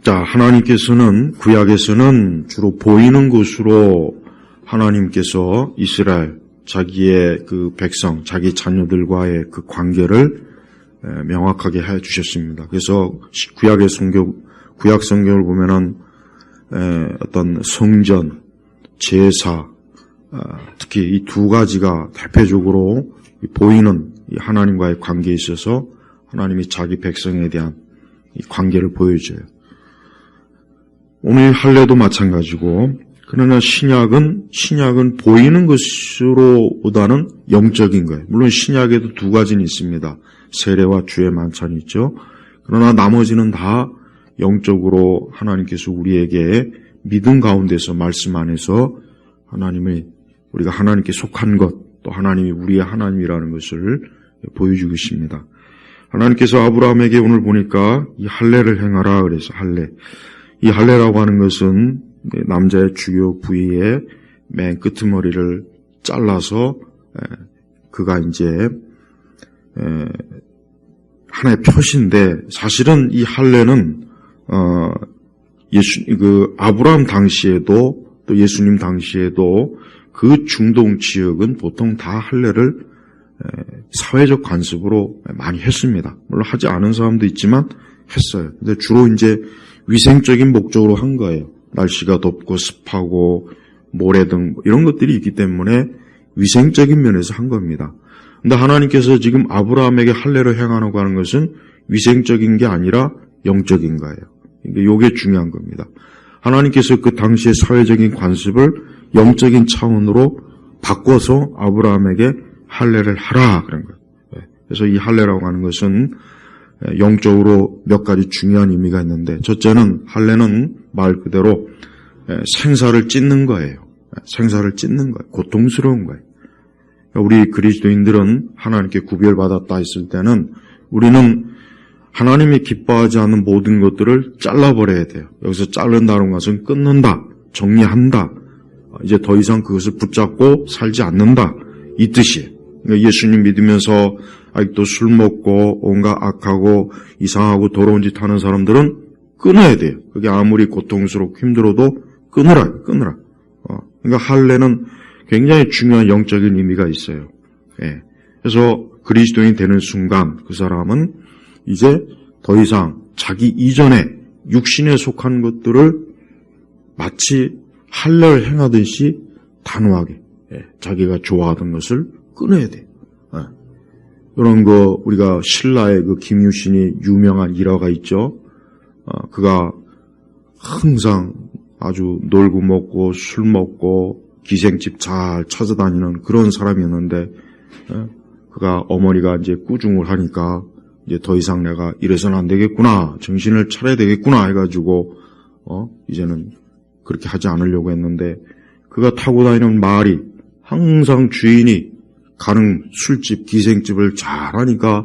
자, 하나님께서는 구약에서는 주로 보이는 것으로 하나님께서 이스라엘, 자기의 그 백성, 자기 자녀들과의 그 관계를 명확하게 해 주셨습니다. 그래서 구약 성경을 보면은 어떤 성전, 제사, 특히 이 두 가지가 대표적으로 보이는 이 하나님과의 관계에 있어서 하나님이 자기 백성에 대한 이 관계를 보여줘요. 오늘 할례도 마찬가지고, 그러나 신약은 보이는 것으로보다는 영적인 거예요. 물론 신약에도 두 가지는 있습니다. 세례와 주의 만찬이 있죠. 그러나 나머지는 다 영적으로 하나님께서 우리에게 믿음 가운데서 말씀 안에서 우리가 하나님께 속한 것, 또 하나님이 우리의 하나님이라는 것을 보여주고 있습니다. 하나님께서 아브라함에게 오늘 보니까 이 할례를 행하라 그래서 이 할례라고 하는 것은 남자의 주요 부위의 맨 끄트머리를 잘라서 그가 이제 하나의 표시인데, 사실은 이 할례는 아브라함 당시에도 또 예수님 당시에도 그 중동 지역은 보통 다 할례를 사회적 관습으로 많이 했습니다. 물론 하지 않은 사람도 있지만 했어요. 근데 주로 이제 위생적인 목적으로 한 거예요. 날씨가 덥고 습하고 모래 등 이런 것들이 있기 때문에 위생적인 면에서 한 겁니다. 근데 하나님께서 지금 아브라함에게 할례를 행하라고 하는 것은 위생적인 게 아니라 영적인 거예요. 이게 중요한 겁니다. 하나님께서 그 당시의 사회적인 관습을 영적인 차원으로 바꿔서 아브라함에게 할례를 하라 그런 거예요. 그래서 이 할례라고 하는 것은 영적으로 몇 가지 중요한 의미가 있는데, 첫째는 할례는 말 그대로 생사를 찢는 거예요. 생사를 찢는 거예요. 고통스러운 거예요. 우리 그리스도인들은 하나님께 구별받았다 했을 때는 우리는 하나님이 기뻐하지 않는 모든 것들을 잘라버려야 돼요. 여기서 자른다는 것은 끊는다, 정리한다, 이제 더 이상 그것을 붙잡고 살지 않는다, 이 뜻이에요. 그러니까 예수님 믿으면서 아직도 술 먹고 온갖 악하고 이상하고 더러운 짓 하는 사람들은 끊어야 돼요. 그게 아무리 고통스럽고 힘들어도 끊으라. 그러니까 할례는 굉장히 중요한 영적인 의미가 있어요. 그래서 그리스도인이 되는 순간 그 사람은 이제 더 이상 자기 이전에 육신에 속한 것들을 마치 할례를 행하듯이 단호하게 자기가 좋아하던 것을 끊어야 돼요. 이런 거 우리가 신라의 그 김유신이 유명한 일화가 있죠. 그가 항상 아주 놀고 먹고 술 먹고 기생집 잘 찾아다니는 그런 사람이었는데, 그가 어머니가 이제 꾸중을 하니까 이제 더 이상 내가 이래서는 안 되겠구나, 정신을 차려야 되겠구나 해가지고 이제는 그렇게 하지 않으려고 했는데, 그가 타고 다니는 말이 항상 주인이 가는 술집, 기생집을 잘 하니까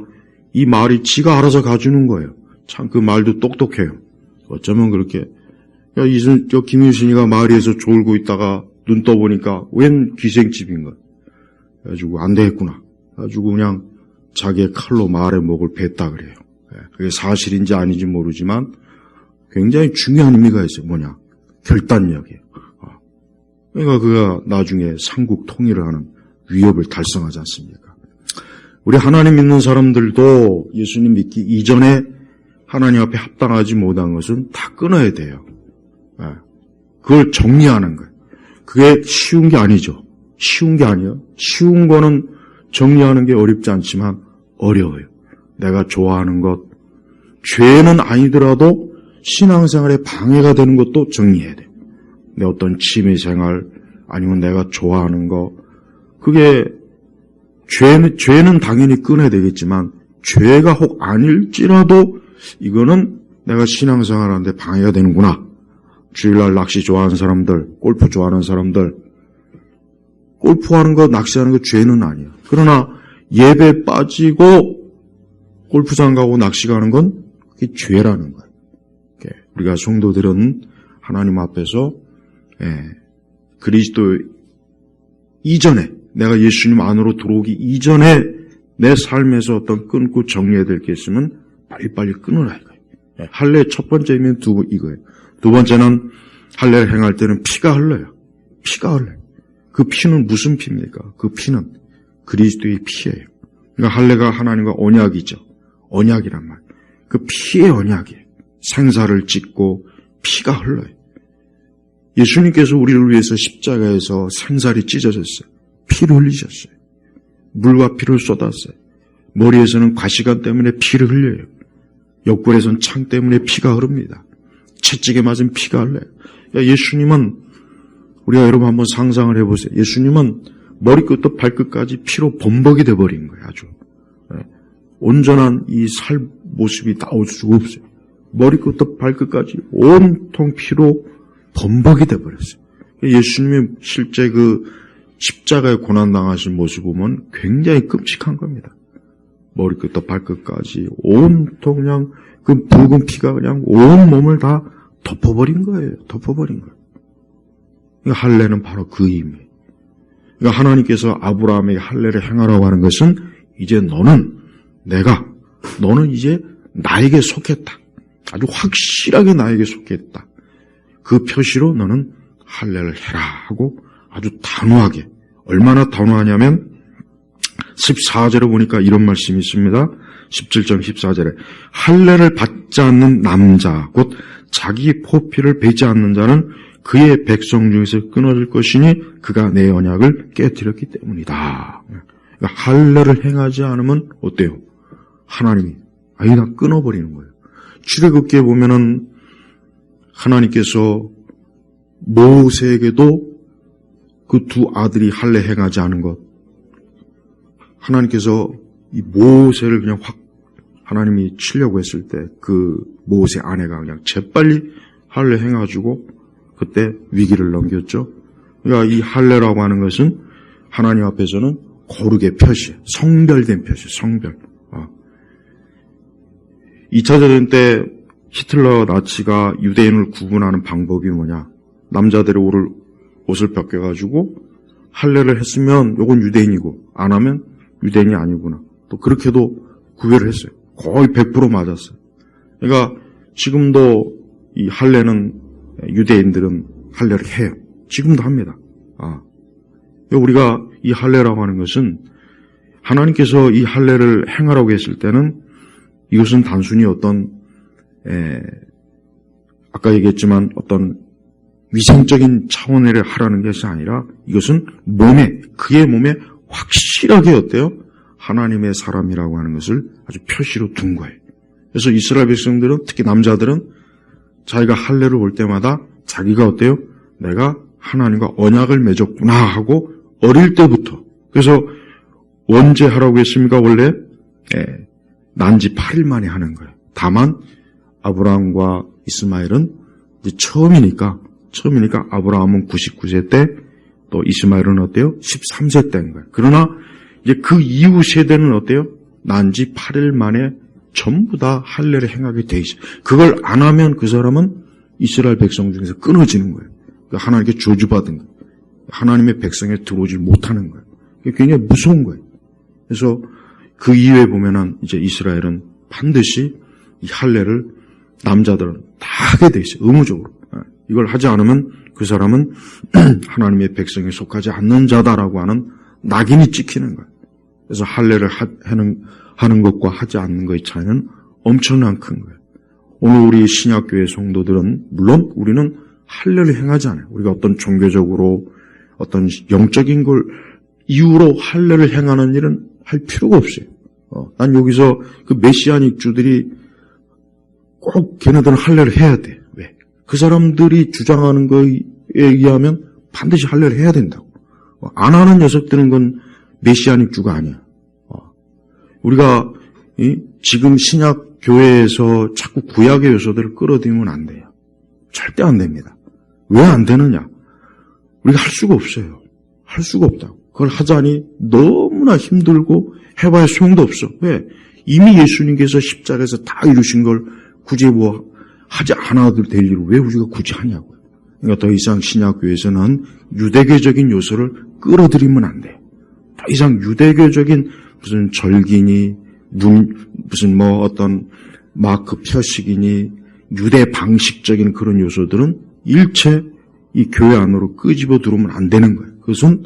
이 말이 지가 알아서 가주는 거예요. 참 그 말도 똑똑해요. 어쩌면 그렇게, 저 김유신이가 마을에서 졸고 있다가 눈 떠보니까 웬 기생집인 거야. 그래가지고 안 되겠구나. 그래가지고 그냥 자기의 칼로 말의 목을 뱉다 그래요. 그게 사실인지 아닌지 모르지만 굉장히 중요한 의미가 있어요. 뭐냐? 결단력이에요. 그러니까 그가 나중에 삼국 통일을 하는 위협을 달성하지 않습니까? 우리 하나님 믿는 사람들도 예수님 믿기 이전에 하나님 앞에 합당하지 못한 것은 다 끊어야 돼요. 그걸 정리하는 거예요. 그게 쉬운 게 아니죠. 쉬운 게 아니에요. 쉬운 거는 정리하는 게 어렵지 않지만 어려워요. 내가 좋아하는 것, 죄는 아니더라도 신앙생활에 방해가 되는 것도 정리해야 돼요. 내 어떤 취미생활, 아니면 내가 좋아하는 거, 그게 죄는 당연히 끊어야 되겠지만 죄가 혹 아닐지라도 이거는 내가 신앙생활하는데 방해가 되는구나. 주일날 낚시 좋아하는 사람들, 골프 좋아하는 사람들, 골프하는 거, 낚시하는 거 죄는 아니에요. 그러나 예배 빠지고 골프장 가고 낚시 가는 건 그게 죄라는 거예요. 우리가 성도들은 하나님 앞에서 그리스도 이전에, 내가 예수님 안으로 들어오기 이전에 내 삶에서 어떤 끊고 정리해야 될 게 있으면 빨리빨리 끊으라 이거예요. 할례의 첫 번째 의미는 이거예요. 두 번째는 할례를 행할 때는 피가 흘러요. 피가 흘러요. 그 피는 무슨 피입니까? 그 피는 그리스도의 피예요. 그러니까 할례가 하나님과 언약이죠. 언약이란 말. 그 피의 언약이에요. 생사를 짓고 피가 흘러요. 예수님께서 우리를 위해서 십자가에서 생살이 찢어졌어요. 피를 흘리셨어요. 물과 피를 쏟았어요. 머리에서는 과시관 때문에 피를 흘려요. 옆구리에서는 창 때문에 피가 흐릅니다. 채찍에 맞은 피가 흘러요. 예수님은, 우리가 여러분 한번 상상을 해보세요. 예수님은 머리끝부터 발끝까지 피로 범벅이 돼버린 거예요. 아주 온전한 이 살 모습이 나올 수가 없어요. 머리끝부터 발끝까지 온통 피로 범벅이 돼버렸어요. 예수님이 실제 그 십자가에 고난당하신 모습 보면 굉장히 끔찍한 겁니다. 머리끝부터 발끝까지 온통 그냥 그 붉은 피가 그냥 온 몸을 다 덮어버린 거예요. 덮어버린 거예요. 그러니까 할례는 바로 그 의미. 그러니까 하나님께서 아브라함에게 할례를 행하라고 하는 것은 이제 너는 이제 나에게 속했다. 아주 확실하게 나에게 속했다. 그 표시로 너는 할례를 해라 하고 아주 단호하게, 얼마나 단호하냐면 14절에 보니까 이런 말씀이 있습니다. 17절 14절에 할례를 받지 않는 남자 곧 자기 포피를 베지 않는 자는 그의 백성 중에서 끊어질 것이니 그가 내 언약을 깨뜨렸기 때문이다. 그러니까 할례를 행하지 않으면 어때요? 하나님이 아예 다 끊어버리는 거예요. 출애굽기에 보면은 하나님께서 모세에게도 그 두 아들이 할례 행하지 않은 것, 하나님께서 이 모세를 그냥 확 하나님이 치려고 했을 때 그 모세 아내가 그냥 재빨리 할례 행해가지고 그때 위기를 넘겼죠. 그러니까 이 할례라고 하는 것은 하나님 앞에서는 거룩의 표시, 성별된 표시, 성별. 2차 대전 때 히틀러 나치가 유대인을 구분하는 방법이 뭐냐? 남자들의 옷을 벗겨가지고 할례를 했으면 요건 유대인이고 안 하면 유대인이 아니구나. 또 그렇게도 구별을 했어요. 거의 100% 맞았어요. 그러니까 지금도 이 할례는 유대인들은 할례를 해요. 지금도 합니다. 우리가 이 할례라고 하는 것은 하나님께서 이 할례를 행하라고 했을 때는 이것은 단순히 어떤 아까 얘기했지만 어떤 위생적인 차원을 하라는 것이 아니라 이것은 그의 몸에 확실하게 어때요? 하나님의 사람이라고 하는 것을 아주 표시로 둔 거예요. 그래서 이스라엘 백성들은, 특히 남자들은 자기가 할례를 볼 때마다 자기가 어때요? 내가 하나님과 언약을 맺었구나 하고 어릴 때부터. 그래서 언제 하라고 했습니까? 원래 난지 8일 만에 하는 거예요. 다만 아브라함과 이스마엘은 이제 처음이니까 아브라함은 99세 때, 또 이스마엘은 어때요? 13세 때인 거예요. 그러나 이제 그 이후 세대는 어때요? 난지 8일 만에 전부 다 할례를 행하게 돼 있어요. 그걸 안 하면 그 사람은 이스라엘 백성 중에서 끊어지는 거예요. 그러니까 하나님께 저주받은 거예요. 하나님의 백성에 들어오지 못하는 거예요. 굉장히 무서운 거예요. 그래서 그 이후에 보면은 이제 이스라엘은 반드시 이 할례를 남자들은 다 하게 돼 있어요. 의무적으로. 이걸 하지 않으면 그 사람은 하나님의 백성에 속하지 않는 자다라고 하는 낙인이 찍히는 거예요. 그래서 할례를 하는 것과 하지 않는 것의 차이는 엄청난 큰 거예요. 오늘 우리 신약교회 성도들은 물론 우리는 할례를 행하지 않아요. 우리가 어떤 종교적으로 어떤 영적인 걸 이유로 할례를 행하는 일은 할 필요가 없어요. 난 여기서 그 메시아닉 주들이 꼭 걔네들은 할례를 해야 돼. 왜? 그 사람들이 주장하는 거에 의하면 반드시 할례를 해야 된다고. 안 하는 녀석들은 건 메시아닉 주가 아니야. 우리가 지금 신약 교회에서 자꾸 구약의 요소들을 끌어들이면 안 돼요. 절대 안 됩니다. 왜 안 되느냐? 우리가 할 수가 없어요. 할 수가 없다고. 그걸 하자니 너무나 힘들고 해봐야 소용도 없어. 왜? 이미 예수님께서 십자가에서 다 이루신 걸 굳이 하지 않아도 될 일을 왜 우리가 굳이 하냐고요. 그러니까 더 이상 신약교회에서는 유대교적인 요소를 끌어들이면 안 돼요. 더 이상 유대교적인 무슨 절기니 무슨 어떤 마크 표식이니 유대 방식적인 그런 요소들은 일체 이 교회 안으로 끄집어 들어오면 안 되는 거예요. 그것은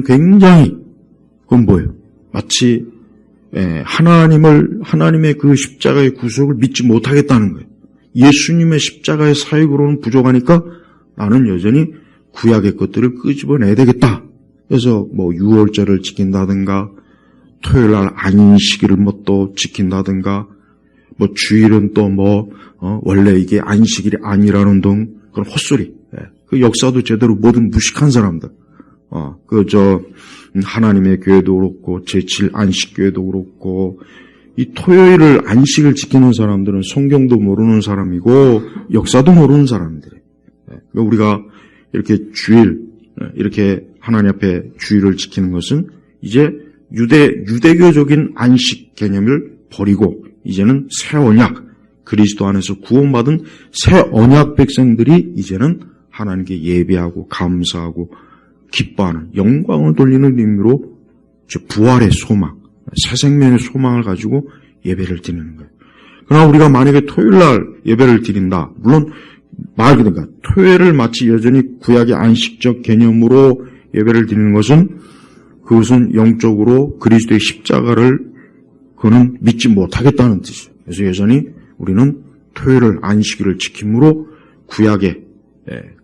굉장히, 그건 뭐예요? 마치 하나님의 그 십자가의 구속을 믿지 못하겠다는 거예요. 예수님의 십자가의 사역으로는 부족하니까 나는 여전히 구약의 것들을 끄집어내야 되겠다. 그래서 뭐 유월절을 지킨다든가 토요일 날 안식일을 뭐 또 지킨다든가 뭐 주일은 또 원래 이게 안식일이 아니라는 등 그런 헛소리. 그 역사도 제대로 모든 무식한 사람들. 하나님의 교회도 그렇고 제7 안식교회도 그렇고 이 토요일을 안식을 지키는 사람들은 성경도 모르는 사람이고 역사도 모르는 사람들이에요. 그러니까 우리가 이렇게 이렇게 하나님 앞에 주일을 지키는 것은 이제 유대교적인 안식 개념을 버리고 이제는 새 언약, 그리스도 안에서 구원받은 새 언약 백성들이 이제는 하나님께 예배하고 감사하고 기뻐하는 영광을 돌리는 의미로 부활의 소망, 새 생명의 소망을 가지고 예배를 드리는 거예요. 그러나 우리가 만약에 토요일 날 예배를 드린다. 물론 그러니까 토요일을 마치 여전히 구약의 안식적 개념으로 예배를 드리는 그것은 영적으로 그리스도의 십자가를 그는 믿지 못하겠다는 뜻이에요. 그래서 여전히 우리는 토요일을 안식일을 지킴으로 구약의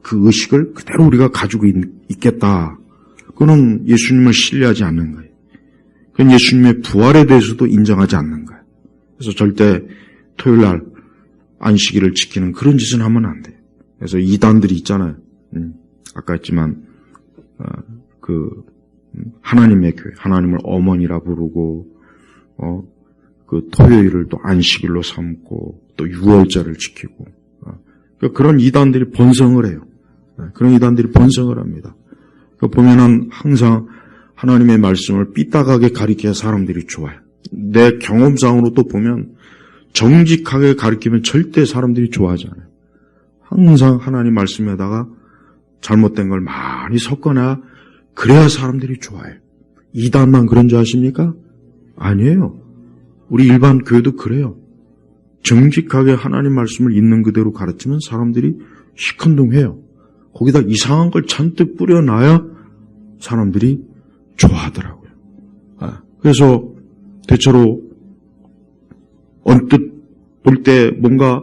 그 의식을 그대로 우리가 가지고 있겠다. 그는 예수님을 신뢰하지 않는 거예요. 그건 예수님의 부활에 대해서도 인정하지 않는 거예요. 그래서 절대 토요일 날 안식일을 지키는 그런 짓은 하면 안 돼요. 그래서 이단들이 있잖아요. 아까 했지만 하나님의 교회, 하나님을 어머니라 부르고 그 토요일을 또 안식일로 삼고 또 유월절을 지키고 그런 이단들이 번성을 해요. 그런 이단들이 번성을 합니다. 보면은 항상 하나님의 말씀을 삐딱하게 가리켜야 사람들이 좋아요. 내 경험상으로 또 보면 정직하게 가리키면 절대 사람들이 좋아하지 않아요. 항상 하나님 말씀에다가 잘못된 걸 많이 섞거나 그래야 사람들이 좋아해요. 이단만 그런 줄 아십니까? 아니에요. 우리 일반 교회도 그래요. 정직하게 하나님 말씀을 있는 그대로 가르치면 사람들이 시큰둥해요. 거기다 이상한 걸 잔뜩 뿌려놔야 사람들이 좋아하더라고요. 그래서 대체로 언뜻 볼 때 뭔가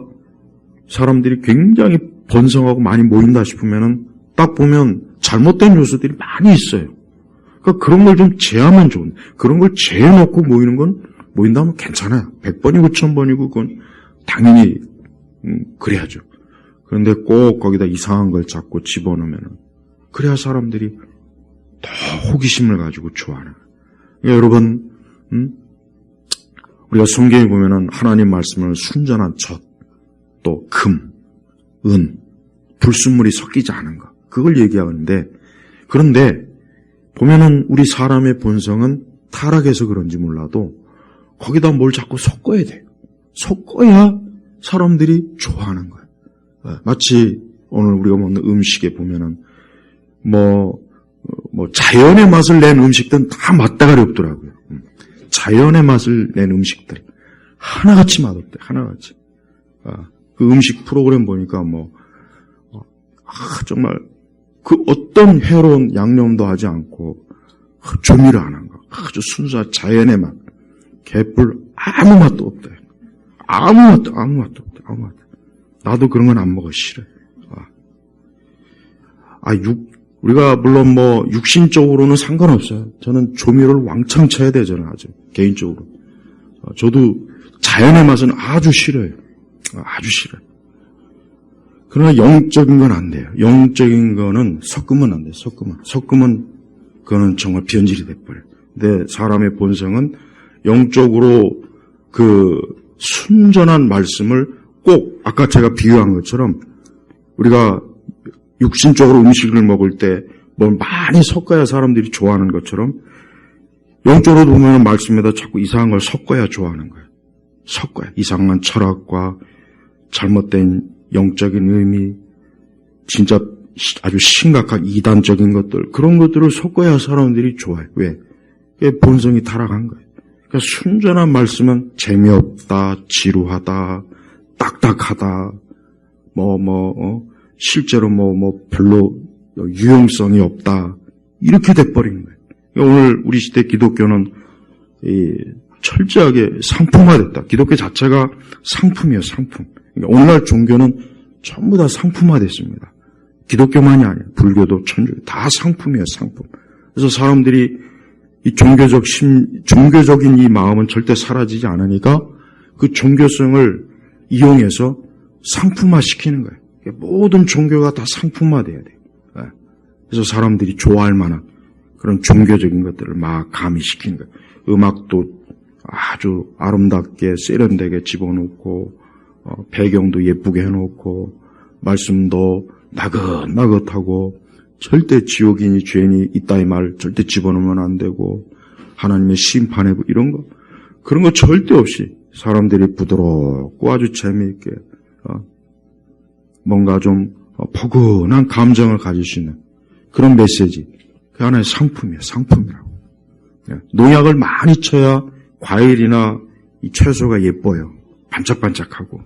사람들이 굉장히 번성하고 많이 모인다 싶으면은 딱 보면 잘못된 요소들이 많이 있어요. 그러니까 그런 걸 좀 제하면 좋은데 그런 걸 제해놓고 모인다면 괜찮아요. 100번이고 1000번이고 그건 당연히 그래야죠. 그런데 꼭 거기다 이상한 걸 자꾸 집어넣으면은 그래야 사람들이 더 호기심을 가지고 좋아하는 거예요. 그러니까 여러분, 우리가 성경에 보면은 하나님 말씀을 순전한 젖, 또 금, 은, 불순물이 섞이지 않은 것, 그걸 얘기하는데, 그런데 보면은 우리 사람의 본성은 타락해서 그런지 몰라도 거기다 뭘 자꾸 섞어야 돼요. 섞어야 사람들이 좋아하는 거예요. 마치 오늘 우리가 먹는 음식에 보면은 자연의 맛을 낸 음식들은 다 맛대가리 없더라고요. 자연의 맛을 낸 음식들 하나같이 맛없대. 하나같이. 그 음식 프로그램 보니까 정말 그 어떤 해로운 양념도 하지 않고 조미료 안 한 거. 아주 순수한 자연의 맛. 개뿔 아무 맛도 없대. 아무 맛도 없대. 아무 맛도. 나도 그런 건 안 먹어. 싫어요. 우리가 물론 육신적으로는 상관없어요. 저는 조미료를 왕창 쳐야 돼요. 저는 아주 개인적으로. 저도 자연의 맛은 아주 싫어요. 아주 싫어요. 그러나 영적인 건 안 돼요. 영적인 거는 섞으면 안 돼요. 섞으면 그거는 정말 변질이 돼버려요. 근데 사람의 본성은 영적으로 그 순전한 말씀을 꼭 아까 제가 비유한 것처럼 우리가 육신적으로 음식을 먹을 때 뭘 많이 섞어야 사람들이 좋아하는 것처럼 영적으로 보면 말씀에다 자꾸 이상한 걸 섞어야 좋아하는 거예요. 섞어야. 이상한 철학과 잘못된 영적인 의미, 진짜 아주 심각한 이단적인 것들, 그런 것들을 섞어야 사람들이 좋아해요. 왜? 그게 본성이 타락한 거예요. 그러니까 순전한 말씀은 재미없다, 지루하다, 딱딱하다, 실제로 별로 유용성이 없다. 이렇게 돼버린 거예요. 그러니까 오늘 우리 시대 기독교는 철저하게 상품화됐다. 기독교 자체가 상품이에요, 상품. 그러니까 오늘날 종교는 전부 다 상품화됐습니다. 기독교만이 아니에요. 불교도 천주교 다 상품이에요, 상품. 그래서 사람들이 이 종교적인 이 마음은 절대 사라지지 않으니까 그 종교성을 이용해서 상품화 시키는 거예요. 모든 종교가 다 상품화돼야 돼요. 그래서 사람들이 좋아할 만한 그런 종교적인 것들을 막 가미시키는 거예요. 음악도 아주 아름답게 세련되게 집어넣고 배경도 예쁘게 해놓고 말씀도 나긋나긋하고 절대 지옥이니 죄인이 있다 이 말 절대 집어넣으면 안 되고 하나님의 심판의 이런 거 그런 거 절대 없이 사람들이 부드럽고 아주 재미있게 뭔가 좀 포근한 감정을 가질 수 있는 그런 메시지 그 하나의 상품이에요. 상품이라고. 농약을 많이 쳐야 과일이나 이 채소가 예뻐요. 반짝반짝하고.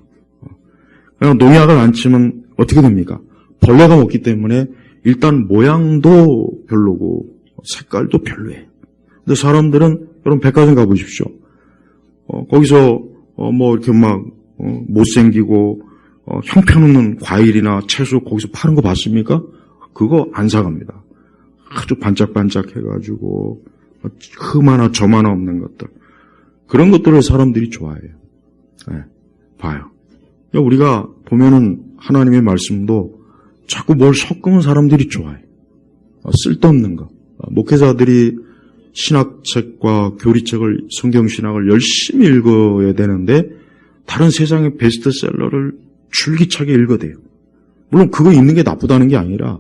농약을 안 치면 어떻게 됩니까? 벌레가 먹기 때문에 일단 모양도 별로고 색깔도 별로예요. 근데 사람들은 여러분 백화점 가보십시오. 거기서 이렇게 막 못생기고 형편없는 과일이나 채소 거기서 파는 거 봤습니까? 그거 안 사갑니다. 아주 반짝반짝해가지고 흠 하나 점 하나 없는 것들 그런 것들을 사람들이 좋아해요. 네, 봐요. 우리가 보면은 하나님의 말씀도 자꾸 뭘 섞으면 사람들이 좋아해. 쓸데없는 거. 목회자들이 신학책과 교리책을 성경신학을 열심히 읽어야 되는데 다른 세상의 베스트셀러를 줄기차게 읽어대요. 물론 그거 읽는 게 나쁘다는 게 아니라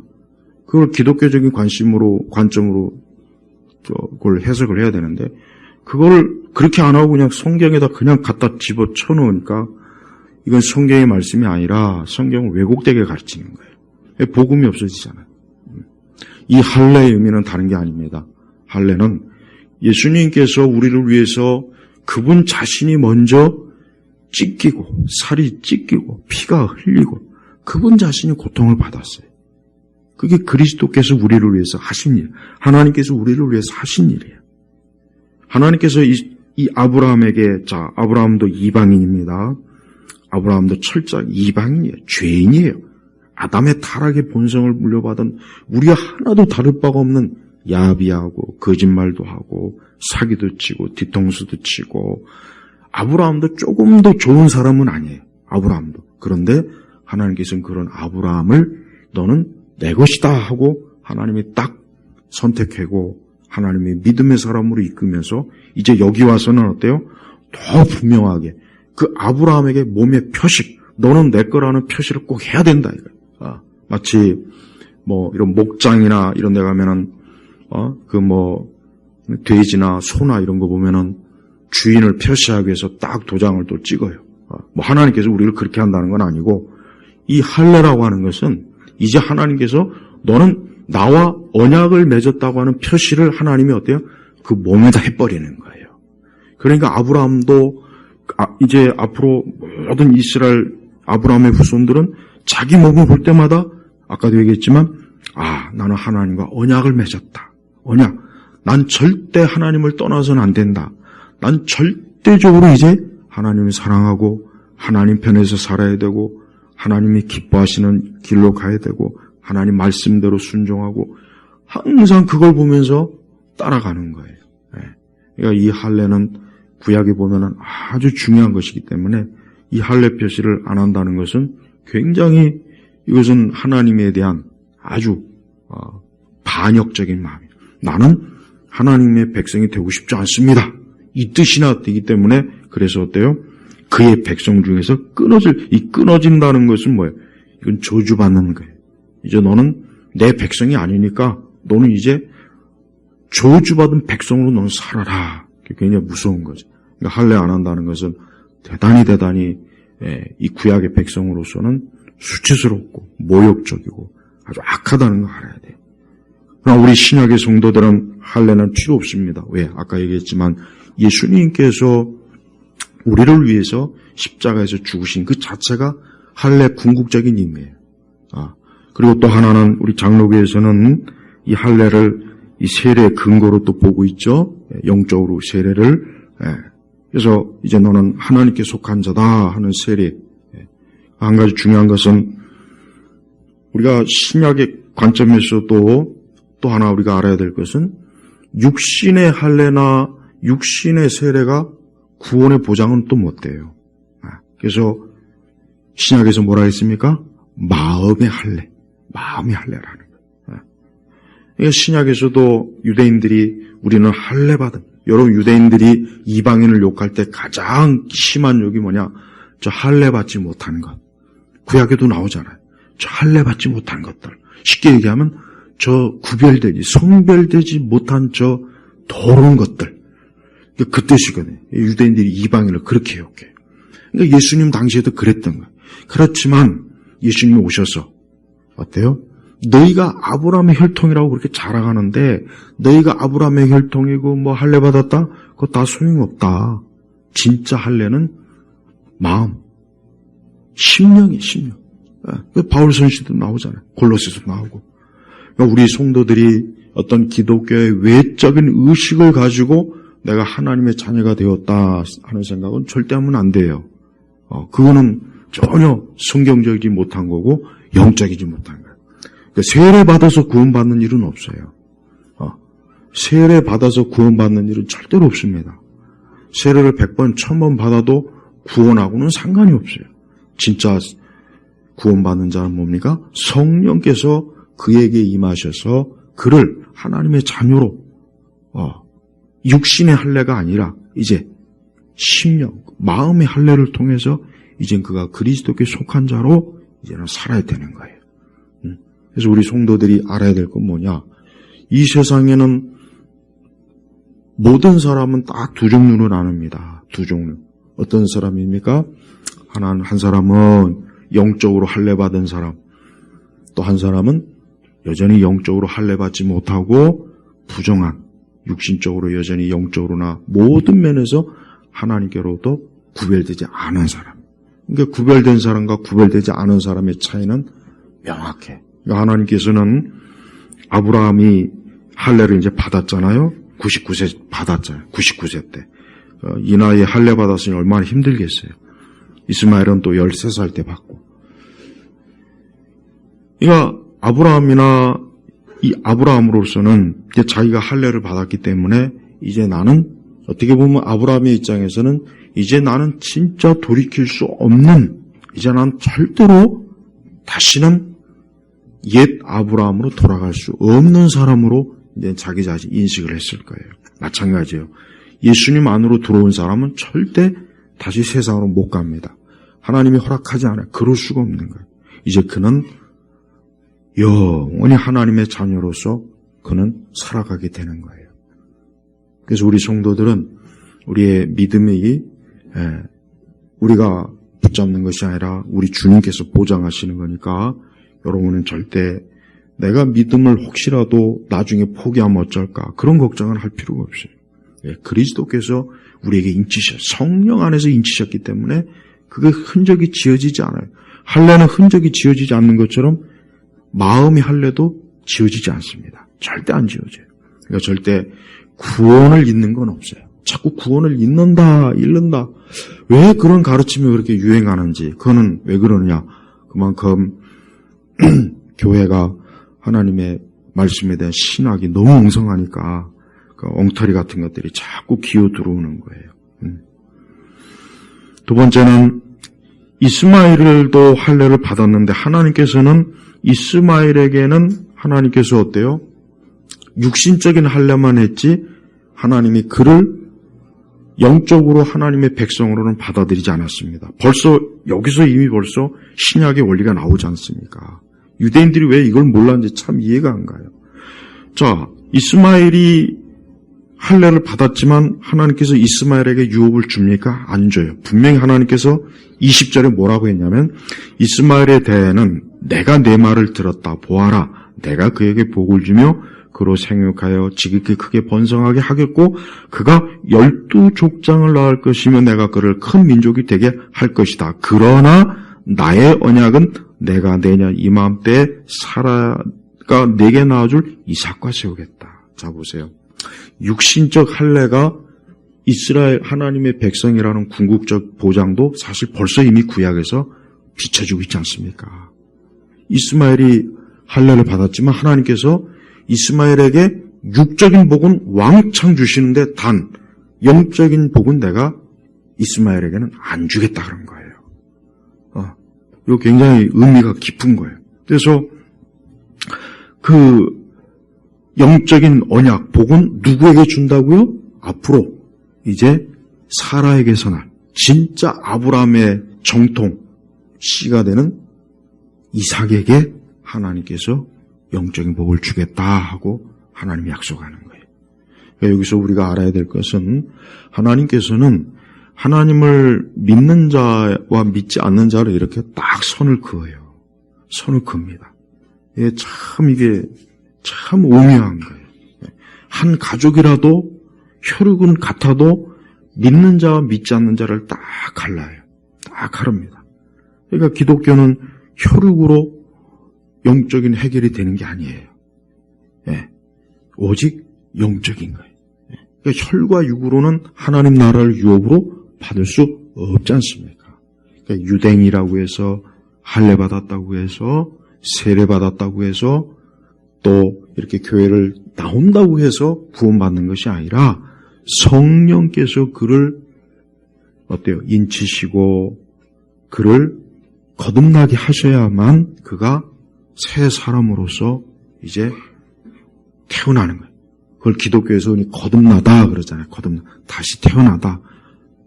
그걸 기독교적인 관점으로 그걸 해석을 해야 되는데 그걸 그렇게 안 하고 그냥 성경에다 그냥 갖다 집어쳐 놓으니까 이건 성경의 말씀이 아니라 성경을 왜곡되게 가르치는 거예요. 복음이 없어지잖아요. 이 할례의 의미는 다른 게 아닙니다. 할례는 예수님께서 우리를 위해서 그분 자신이 먼저 찢기고 살이 찢기고 피가 흘리고 그분 자신이 고통을 받았어요. 그게 그리스도께서 우리를 위해서 하신 일, 하나님께서 우리를 위해서 하신 일이에요. 하나님께서 이 아브라함에게 아브라함도 이방인입니다. 아브라함도 철저하게 이방인이에요. 죄인이에요. 아담의 타락의 본성을 물려받은 우리와 하나도 다를 바가 없는 야비하고 거짓말도 하고 사기도 치고 뒤통수도 치고 아브라함도 조금 더 좋은 사람은 아니에요. 아브라함도. 그런데 하나님께서는 그런 아브라함을 너는 내 것이다 하고 하나님이 딱 선택하고 하나님의 믿음의 사람으로 이끌면서 이제 여기 와서는 어때요? 더 분명하게 그 아브라함에게 몸의 표식, 너는 내 거라는 표시를 꼭 해야 된다 이거예요. 마치 이런 목장이나 이런 데 가면은 돼지나 소나 이런 거 보면은 주인을 표시하기 위해서 딱 도장을 또 찍어요. 하나님께서 우리를 그렇게 한다는 건 아니고 이 할례라고 하는 것은 이제 하나님께서 너는 나와 언약을 맺었다고 하는 표시를 하나님이 어때요? 그 몸에다 해버리는 거예요. 그러니까 아브라함도 이제 앞으로 모든 이스라엘 아브라함의 후손들은 자기 몸을 볼 때마다 아까도 얘기했지만 나는 하나님과 언약을 맺었다. 언약. 난 절대 하나님을 떠나서는 안 된다. 난 절대적으로 이제 하나님을 사랑하고 하나님 편에서 살아야 되고 하나님이 기뻐하시는 길로 가야 되고 하나님 말씀대로 순종하고 항상 그걸 보면서 따라가는 거예요. 그러니까 이 할례는 구약에 보면은 아주 중요한 것이기 때문에 이 할례 표시를 안 한다는 것은 굉장히 이것은 하나님에 대한 아주 반역적인 마음이에요. 나는 하나님의 백성이 되고 싶지 않습니다. 이 뜻이나 되기 때문에 그래서 어때요? 그의 백성 중에서 끊어진다는 것은 뭐예요? 이건 저주받는 거예요. 이제 너는 내 백성이 아니니까 너는 이제 저주받은 백성으로 너는 살아라. 굉장히 무서운 거죠. 그러니까 할례 안 한다는 것은 대단히 이 구약의 백성으로서는 수치스럽고 모욕적이고 아주 악하다는 걸 알아야 돼요. 그러나 우리 신약의 성도들은 할례는 필요 없습니다. 왜? 아까 얘기했지만 예수님께서 우리를 위해서 십자가에서 죽으신 그 자체가 할례 궁극적인 의미예요. 그리고 또 하나는 우리 장로교에서는 이 할례를 이 세례의 근거로 또 보고 있죠. 영적으로 세례를. 그래서 이제 너는 하나님께 속한 자다 하는 세례. 한 가지 중요한 것은 우리가 신약의 관점에서도 또 하나 우리가 알아야 될 것은 육신의 할례나 육신의 세례가 구원의 보장은 또 못 돼요. 그래서 신약에서 뭐라 했습니까? 마음의 할례. 마음의 할례라는 거예요. 그러니까 신약에서도 유대인들이 우리는 할례 받은, 여러분 유대인들이 이방인을 욕할 때 가장 심한 욕이 뭐냐? 저 할례 받지 못하는 것. 구약에도 나오잖아요. 저 할례 받지 못한 것들. 쉽게 얘기하면 저 구별되지, 성별되지 못한 저 더러운 것들. 그 뜻이거든요. 유대인들이 이방인을 그렇게 욕해요. 그러니까 예수님 당시에도 그랬던 거예요. 그렇지만 예수님이 오셔서 어때요? 너희가 아브라함의 혈통이라고 그렇게 자랑하는데 너희가 아브라함의 혈통이고 뭐 할례 받았다? 그거 다 소용없다. 진짜 할례는 마음, 심령이 심령. 바울 선지도 나오잖아요. 골로새도 나오고. 그러니까 우리 성도들이 어떤 기독교의 외적인 의식을 가지고 내가 하나님의 자녀가 되었다 하는 생각은 절대 하면 안 돼요. 그거는 전혀 성경적이지 못한 거고 영적이지 못한 거예요. 그러니까 세례 받아서 구원받는 일은 없어요. 세례 받아서 구원받는 일은 절대로 없습니다. 세례를 100번, 1000번 받아도 구원하고는 상관이 없어요. 진짜 구원받는 자는 뭡니까? 성령께서 그에게 임하셔서 그를 하나님의 자녀로 육신의 할례가 아니라 이제 심령, 마음의 할례를 통해서 이젠 그가 그리스도께 속한 자로 이제는 살아야 되는 거예요. 그래서 우리 성도들이 알아야 될 건 뭐냐? 이 세상에는 모든 사람은 딱 두 종류로 나눕니다. 두 종류. 어떤 사람입니까? 한 사람은 영적으로 할례 받은 사람, 또 한 사람은 여전히 영적으로 할례 받지 못하고 부정한, 육신적으로 여전히 영적으로나 모든 면에서 하나님께로도 구별되지 않은 사람. 그러니까 구별된 사람과 구별되지 않은 사람의 차이는 명확해. 그러니까 하나님께서는 아브라함이 할례를 이제 받았잖아요. 99세 받았잖아요. 99세 때. 이 나이에 할례 받았으니 얼마나 힘들겠어요. 이스마엘은 또 13살 때 받고. 그러니까 아브라함이나 이 아브라함으로서는 이제 자기가 할례를 받았기 때문에 이제 나는 어떻게 보면 아브라함의 입장에서는 이제 나는 진짜 돌이킬 수 없는, 이제 난 절대로 다시는 옛 아브라함으로 돌아갈 수 없는 사람으로 이제 자기 자신 인식을 했을 거예요. 마찬가지예요. 예수님 안으로 들어온 사람은 절대 다시 세상으로 못 갑니다. 하나님이 허락하지 않아요. 그럴 수가 없는 거예요. 이제 그는 영원히 하나님의 자녀로서 그는 살아가게 되는 거예요. 그래서 우리 성도들은 우리의 믿음이 우리가 붙잡는 것이 아니라 우리 주님께서 보장하시는 거니까 여러분은 절대 내가 믿음을 혹시라도 나중에 포기하면 어쩔까 그런 걱정은 할 필요가 없어요. 그리스도께서 우리에게 인치셨어요. 성령 안에서 인치셨기 때문에 그게 흔적이 지어지지 않아요. 할례는 흔적이 지어지지 않는 것처럼 마음의 할례도 지어지지 않습니다. 절대 안 지어져요. 그러니까 절대 구원을 잊는 건 없어요. 자꾸 구원을 잊는다. 왜 그런 가르침이 그렇게 유행하는지, 그거는 왜 그러느냐. 그만큼 교회가 하나님의 말씀에 대한 신학이 너무 엉성하니까 그 엉터리 같은 것들이 자꾸 기어 들어오는 거예요. 두 번째는 이스마엘도 할례를 받았는데 하나님께서는 이스마엘에게는 하나님께서 어때요? 육신적인 할례만 했지 하나님이 그를 영적으로 하나님의 백성으로는 받아들이지 않았습니다. 벌써 여기서 이미 벌써 신약의 원리가 나오지 않습니까? 유대인들이 왜 이걸 몰랐는지 참 이해가 안 가요. 자, 이스마엘이 할례를 받았지만 하나님께서 이스마엘에게 유업을 줍니까? 안 줘요. 분명히 하나님께서 20절에 뭐라고 했냐면 이스마엘에 대해는 내가 내 말을 들었다. 보아라. 내가 그에게 복을 주며 그로 생육하여 지극히 크게 번성하게 하겠고 그가 12족장을 낳을 것이며 내가 그를 큰 민족이 되게 할 것이다. 그러나 나의 언약은 내가 내년 이맘때에 사라가 내게 낳아줄 이삭과 세우겠다. 자 보세요. 육신적 할례가 이스라엘 하나님의 백성이라는 궁극적 보장도 사실 벌써 이미 구약에서 비춰주고 있지 않습니까? 이스마엘이 할례를 받았지만 하나님께서 이스마엘에게 육적인 복은 왕창 주시는데 단 영적인 복은 내가 이스마엘에게는 안 주겠다 그런 거예요. 이거 굉장히 의미가 깊은 거예요. 그래서 그 영적인 언약, 복은 누구에게 준다고요? 앞으로 이제 사라에게서 날 진짜 아브라함의 정통 씨가 되는 이삭에게 하나님께서 영적인 복을 주겠다 하고 하나님이 약속하는 거예요. 그러니까 여기서 우리가 알아야 될 것은 하나님께서는 하나님을 믿는 자와 믿지 않는 자를 이렇게 딱 선을 그어요. 선을 큽니다. 이게 참 오묘한 거예요. 한 가족이라도 혈육은 같아도 믿는 자와 믿지 않는 자를 딱 갈라요. 딱 가릅니다. 그러니까 기독교는 혈육으로 영적인 해결이 되는 게 아니에요. 오직 영적인 거예요. 그러니까 혈과 육으로는 하나님 나라를 유업으로 받을 수 없지 않습니까? 그러니까 유대인이라고 해서 할례 받았다고 해서 세례 받았다고 해서 또 이렇게 교회를 나온다고 해서 구원받는 것이 아니라 성령께서 그를 인치시고 그를 거듭나게 하셔야만 그가 새 사람으로서 이제 태어나는 거예요. 그걸 기독교에서 거듭나다 그러잖아요. 다시 태어나다.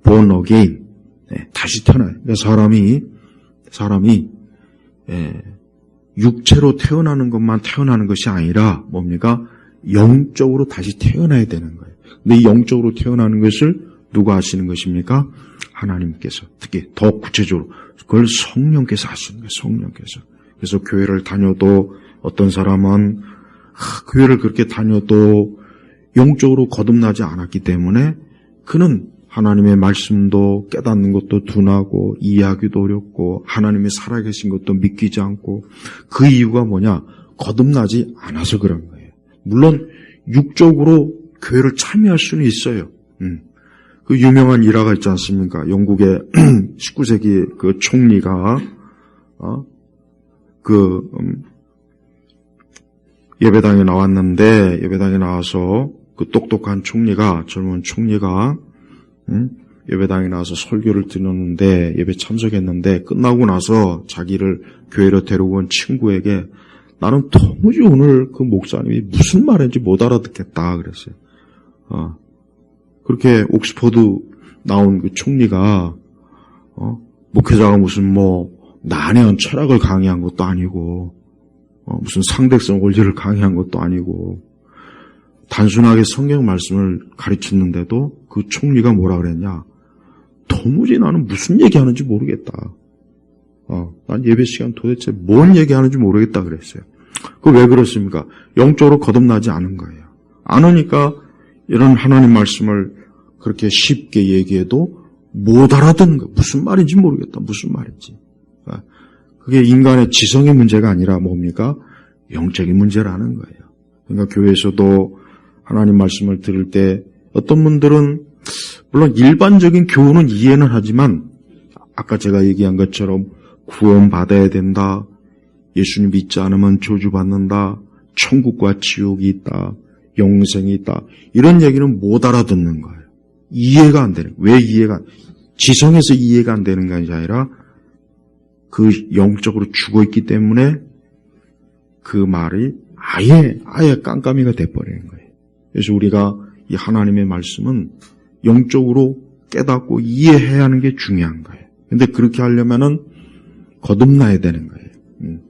born again. 다시 태어나요. 그러니까 사람이 육체로 태어나는 것만 태어나는 것이 아니라 뭡니까? 영적으로 다시 태어나야 되는 거예요. 근데 이 영적으로 태어나는 것을 누가 하시는 것입니까? 하나님께서. 특히 더 구체적으로 그걸 성령께서 하시는 거예요. 성령께서. 그래서 교회를 다녀도 어떤 사람은 교회를 그렇게 다녀도 영적으로 거듭나지 않았기 때문에 그는 하나님의 말씀도 깨닫는 것도 둔하고 이해하기도 어렵고 하나님의 살아계신 것도 믿기지 않고 그 이유가 뭐냐? 거듭나지 않아서 그런 거예요. 물론 육적으로 교회를 참여할 수는 있어요. 그 유명한 일화가 있지 않습니까? 영국의 19세기 그 총리가 예배당에 나왔는데 예배당에 나와서 그 똑똑한 총리가 젊은 총리가 예배당에 나와서 설교를 드렸는데 예배 참석했는데 끝나고 나서 자기를 교회로 데리고 온 친구에게 나는 도무지 오늘 그 목사님이 무슨 말인지 못 알아듣겠다 그랬어요. 그렇게 옥스퍼드 나온 그 총리가 목회자가 무슨 난해한 철학을 강의한 것도 아니고 무슨 상대성 원리를 강의한 것도 아니고 단순하게 성경 말씀을 가르쳤는데도 그 총리가 뭐라 그랬냐? 도무지 나는 무슨 얘기하는지 모르겠다. 난 예배 시간 도대체 뭔 얘기하는지 모르겠다 그랬어요. 그 왜 그렇습니까? 영적으로 거듭나지 않은 거예요. 안 오니까 이런 하나님 말씀을 그렇게 쉽게 얘기해도 못 알아듣는 거예요. 무슨 말인지 모르겠다. 무슨 말인지. 그게 인간의 지성의 문제가 아니라 뭡니까? 영적인 문제라는 거예요. 그러니까 교회에서도 하나님 말씀을 들을 때 어떤 분들은 물론 일반적인 교훈은 이해는 하지만 아까 제가 얘기한 것처럼 구원받아야 된다. 예수님 믿지 않으면 저주받는다. 천국과 지옥이 있다. 영생이 있다. 이런 얘기는 못 알아듣는 거예요. 이해가 안 되는 거예요. 왜 지성에서 이해가 안 되는 것이 아니라 그 영적으로 죽어있기 때문에 그 말이 아예 깜깜이가 돼버리는 거예요. 그래서 우리가 이 하나님의 말씀은 영적으로 깨닫고 이해해야 하는 게 중요한 거예요. 근데 그렇게 하려면은 거듭나야 되는 거예요.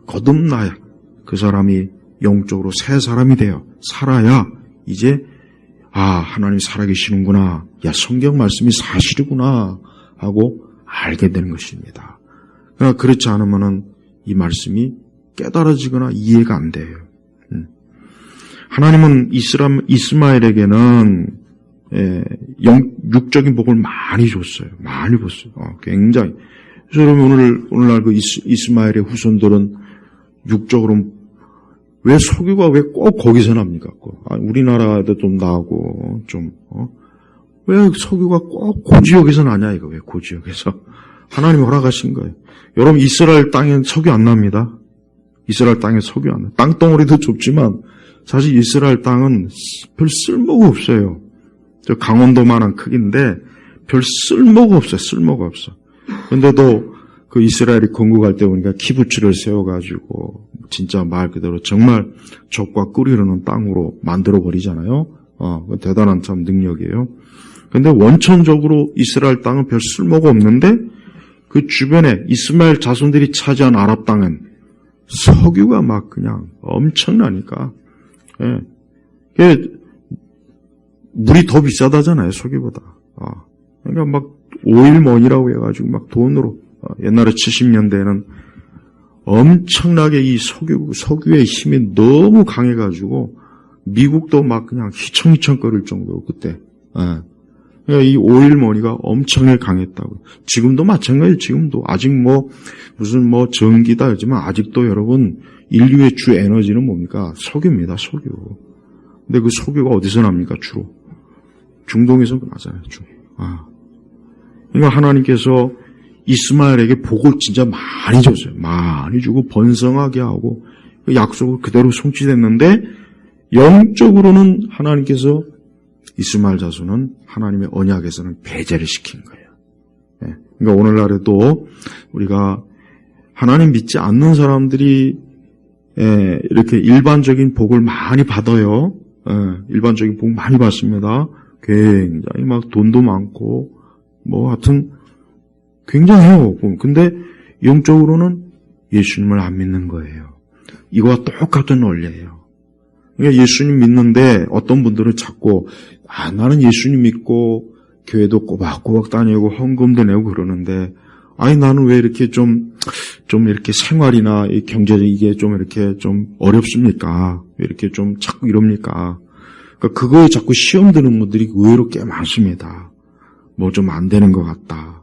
거듭나야 그 사람이 영적으로 새 사람이 돼요. 살아야 이제 하나님 살아계시는구나. 성경 말씀이 사실이구나 하고 알게 되는 것입니다. 그러나 그렇지 않으면은 이 말씀이 깨달아지거나 이해가 안 돼요. 하나님은 이스마엘에게는 육적인 복을 많이 줬어요. 많이 줬어요. 굉장히. 그래서 여러분 오늘날 그 이스마엘의 후손들은 육적으로 왜 석유가 왜 꼭 거기서 납니까? 우리나라에도 좀 나고 왜 석유가 꼭 그 지역에서 나냐 이거 왜 그 지역에서 하나님이 허락하신 거예요. 여러분 이스라엘 땅엔 석유 안 납니다. 이스라엘 땅에 석유 안 나. 땅덩어리도 좁지만 사실 이스라엘 땅은 별 쓸모가 없어요. 저 강원도만한 크기인데 별 쓸모가 없어요. 쓸모가 없어. 근데도 그 이스라엘이 건국할 때 보니까 키부츠를 세워가지고 진짜 말 그대로 정말 젖과 꿀이 흐르는 땅으로 만들어 버리잖아요. 대단한 참 능력이에요. 근데 원천적으로 이스라엘 땅은 별 쓸모가 없는데 그 주변에 이스마엘 자손들이 차지한 아랍 땅은 석유가 막 그냥 엄청나니까. 물이 더 비싸다잖아요, 석유보다. 그러니까 막 오일머니라고 해가지고 막 돈으로 옛날에 70년대에는 엄청나게 이 석유의 힘이 너무 강해가지고 미국도 막 그냥 휘청휘청거릴 정도로 그때. 그러니까 이 오일머니가 엄청나게 강했다고. 지금도 마찬가지예요. 지금도 아직 무슨 전기다 하지만 아직도 여러분 인류의 주 에너지는 뭡니까? 석유입니다. 석유. 근데 그 석유가 어디서 납니까? 주로 중동에서 나잖아요. 그러니까 하나님께서 이스마엘에게 복을 진짜 많이 줬어요. 많이 주고 번성하게 하고 그 약속을 그대로 성취됐는데 영적으로는 하나님께서 이스마엘 자손은 하나님의 언약에서는 배제를 시킨 거예요. 그러니까 오늘날에도 우리가 하나님 믿지 않는 사람들이 이렇게 일반적인 복을 많이 받아요. 일반적인 복 많이 받습니다. 굉장히 막 돈도 많고 하여튼 굉장해요. 근데 영적으로는 예수님을 안 믿는 거예요. 이거와 똑같은 원리예요. 그러니까 예수님 믿는데 어떤 분들은 자꾸 나는 예수님 믿고 교회도 꼬박꼬박 다니고 헌금도 내고 그러는데 나는 왜 이렇게 좀 이렇게 생활이나 경제적 이게 좀 이렇게 좀 어렵습니까? 왜 이렇게 좀 자꾸 이럽니까? 그러니까 그거에 자꾸 시험 드는 분들이 의외로 꽤 많습니다. 좀 안 되는 것 같다.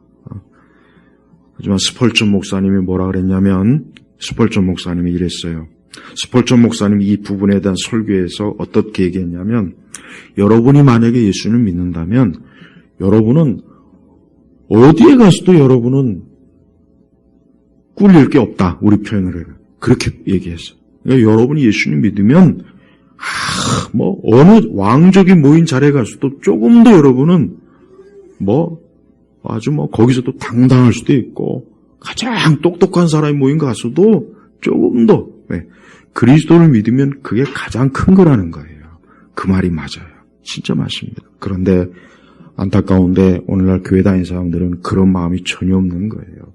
하지만 스펄전 목사님이 뭐라 그랬냐면 스펄전 목사님이 이랬어요. 스펄전 목사님이 이 부분에 대한 설교에서 어떻게 얘기했냐면 여러분이 만약에 예수를 믿는다면 여러분은 어디에 가서도 여러분은 꿀릴 게 없다. 우리 표현을 해요. 그렇게 얘기했어요. 그러니까 여러분이 예수님 믿으면 어느 왕족이 모인 자리에 가서도 조금 더 여러분은 아주 거기서도 당당할 수도 있고 가장 똑똑한 사람이 모인 거 가서도 조금 더 그리스도를 믿으면 그게 가장 큰 거라는 거예요. 그 말이 맞아요. 진짜 맞습니다. 그런데 안타까운데 오늘날 교회 다니는 사람들은 그런 마음이 전혀 없는 거예요.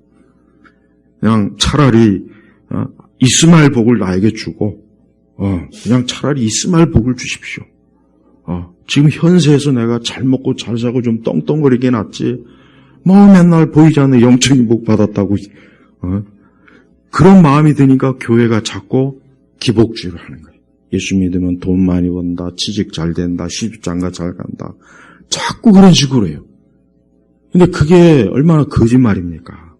그냥 차라리 이스마엘 복을 나에게 주고 그냥 차라리 이스마엘 복을 주십시오. 지금 현세에서 내가 잘 먹고 잘 사고 좀 떵떵거리게 낫지 맨날 보이지 않는 영적인 복 받았다고 그런 마음이 드니까 교회가 자꾸 기복주의를 하는 거예요. 예수 믿으면 돈 많이 번다, 취직 잘 된다, 시집장가 잘 간다. 자꾸 그런 식으로 해요. 근데 그게 얼마나 거짓말입니까?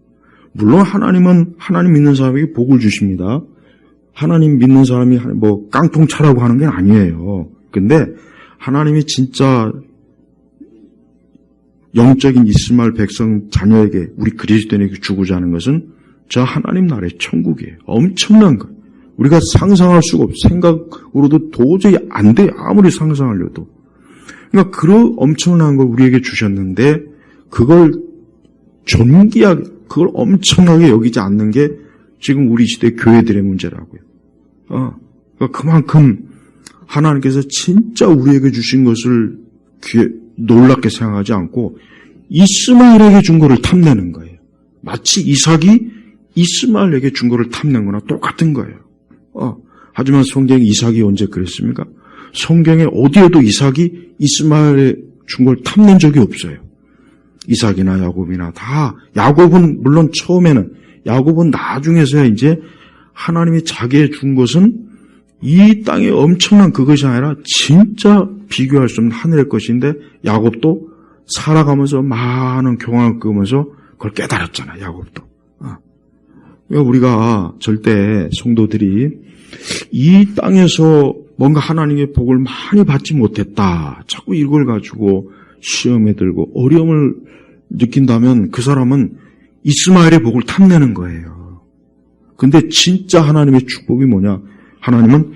물론 하나님은 하나님 믿는 사람에게 복을 주십니다. 하나님 믿는 사람이 깡통 차라고 하는 게 아니에요. 근데 하나님이 진짜 영적인 이스마엘 백성 자녀에게 우리 그리스도인에게 주고자 하는 것은 저 하나님 나라의 천국이에요. 엄청난 거예요. 우리가 상상할 수가 없어요. 생각으로도 도저히 안 돼요. 아무리 상상하려도. 그러니까 그런 엄청난 걸 우리에게 주셨는데 그걸 존귀하게 그걸 엄청나게 여기지 않는 게 지금 우리 시대 교회들의 문제라고요. 그러니까 그만큼 하나님께서 진짜 우리에게 주신 것을 놀랍게 생각하지 않고 이스마엘에게 준 거를 탐내는 거예요. 마치 이삭이 이스마엘에게 준 거를 탐낸 거나 똑같은 거예요. 하지만 성경에 이삭이 언제 그랬습니까? 성경에 어디에도 이삭이 이스마엘에 준 걸 탐낸 적이 없어요. 이삭이나 야곱이나 다 야곱은 물론 처음에는 야곱은 나중에서야 이제 하나님이 자기의 준 것은 이 땅에 엄청난 그것이 아니라 진짜 비교할 수 없는 하늘의 것인데 야곱도 살아가면서 많은 경험을 겪으면서 그걸 깨달았잖아, 야곱도. 그러니까 우리가 절대 성도들이 이 땅에서 뭔가 하나님의 복을 많이 받지 못했다. 자꾸 이걸 가지고 시험에 들고 어려움을 느낀다면 그 사람은 이스마엘의 복을 탐내는 거예요. 근데 진짜 하나님의 축복이 뭐냐? 하나님은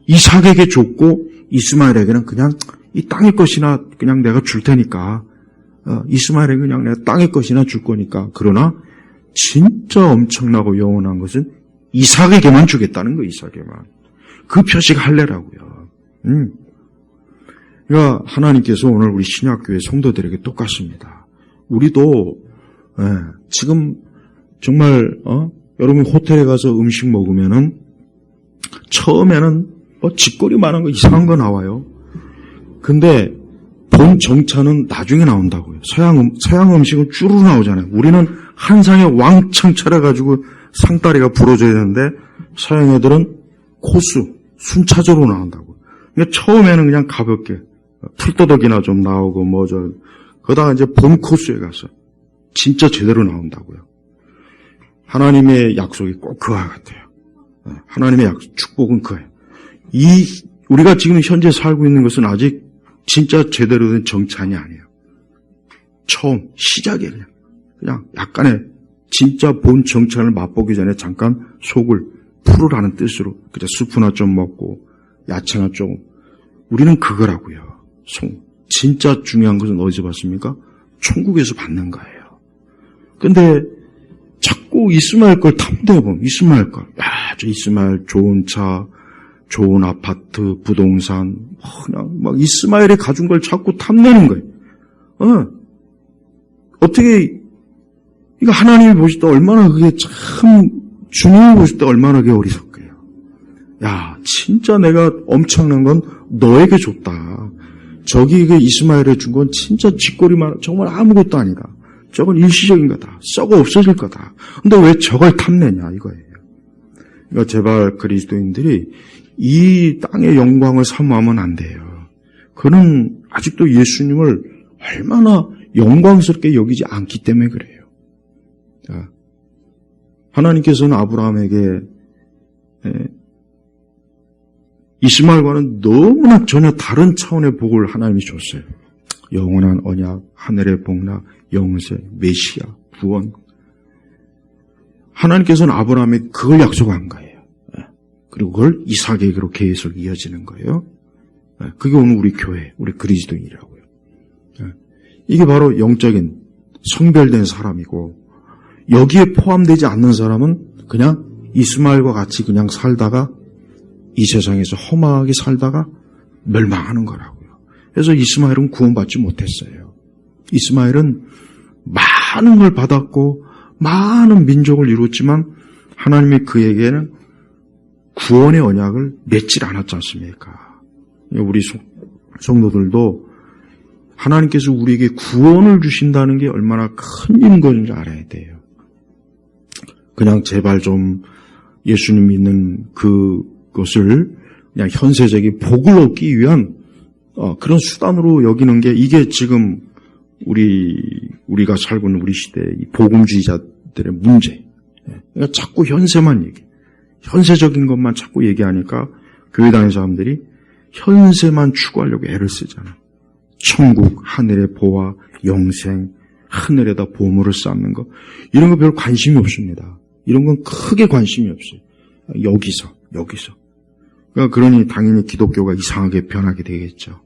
이삭에게 줬고 이스마엘에게는 그냥 이 땅의 것이나 그냥 내가 줄 테니까 이스마엘에게 그냥 내가 땅의 것이나 줄 거니까. 그러나 진짜 엄청나고 영원한 것은 이삭에게만 주겠다는 거, 이삭에게만. 그 표시가 할례라고요. 그러니까 하나님께서 오늘 우리 신약교회 성도들에게 똑같습니다. 우리도 지금 정말 여러분 호텔에 가서 음식 먹으면은 처음에는 짓거리 많은 거 이상한 거 나와요. 근데 본 정차는 나중에 나온다고요. 서양 음식은 쭈루루 나오잖아요. 우리는 한 상에 왕창 차려가지고 상다리가 부러져야 되는데 서양 애들은 코스 순차적으로 나온다고. 그러니까 처음에는 그냥 가볍게 풀도덕이나 좀 나오고 그러다가 이제 본 코스에 가서 진짜 제대로 나온다고요. 하나님의 약속이 꼭 그와 같아요. 하나님의 약속, 축복은 그예요. 우리가 지금 현재 살고 있는 것은 아직 진짜 제대로 된 정찬이 아니에요. 처음 시작이에요. 그냥 약간의 진짜 본 정찬을 맛보기 전에 잠깐 속을 풀으라는 뜻으로 그저 수프나 좀 먹고 야채나 좀. 우리는 그거라고요. 진짜 중요한 것은 어디서 받습니까? 천국에서 받는 거예요. 근데 자꾸 이스마엘 걸 탐내보면 이스마엘 걸. 저 이스마엘 좋은 차, 좋은 아파트, 부동산, 그냥 막 이스마엘이 가진 걸 자꾸 탐내는 거예요. 어떻게, 이거 하나님이 보실 때 얼마나 그게 참, 주님이 보실 때 얼마나 그게 어리석게요. 진짜 내가 엄청난 건 너에게 줬다. 저기 이스마엘에 준 건 진짜 짓거리만, 정말 아무것도 아니다. 저건 일시적인 거다. 썩어 없어질 거다. 근데 왜 저걸 탐내냐, 이거예요. 그러니까 제발 그리스도인들이 이 땅의 영광을 사모하면 안 돼요. 그는 아직도 예수님을 얼마나 영광스럽게 여기지 않기 때문에 그래요. 자, 하나님께서는 아브라함에게 이스마엘과는 너무나 전혀 다른 차원의 복을 하나님이 줬어요. 영원한 언약, 하늘의 복락, 영세, 메시아, 구원. 하나님께서는 아브라함에 그걸 약속한 거예요. 그리고 그걸 이삭에게로 계속 이어지는 거예요. 그게 오늘 우리 교회, 우리 그리스도인이라고요. 이게 바로 영적인 성별된 사람이고, 여기에 포함되지 않는 사람은 그냥 이스마엘과 같이 그냥 살다가 이 세상에서 험하게 살다가 멸망하는 거라고요. 그래서 이스마엘은 구원받지 못했어요. 이스마엘은 많은 걸 받았고 많은 민족을 이뤘지만 하나님이 그에게는 구원의 언약을 맺질 않았지 않습니까? 우리 성도들도 하나님께서 우리에게 구원을 주신다는 게 얼마나 큰 일인 것인지 알아야 돼요. 그냥 제발 좀 예수님 믿는 그것을 그냥 현세적인 복을 얻기 위한 그런 수단으로 여기는 게 이게 지금 우리가 살고 있는 우리 시대의 복음주의자들의 문제. 그러니까 자꾸 현세만 얘기해. 현세적인 것만 자꾸 얘기하니까 교회 다니는 사람들이 현세만 추구하려고 애를 쓰잖아. 천국, 하늘의 보화, 영생, 하늘에다 보물을 쌓는 거. 이런 거 별로 관심이 없습니다. 이런 건 크게 관심이 없어요. 여기서. 그러니 당연히 기독교가 이상하게 변하게 되겠죠.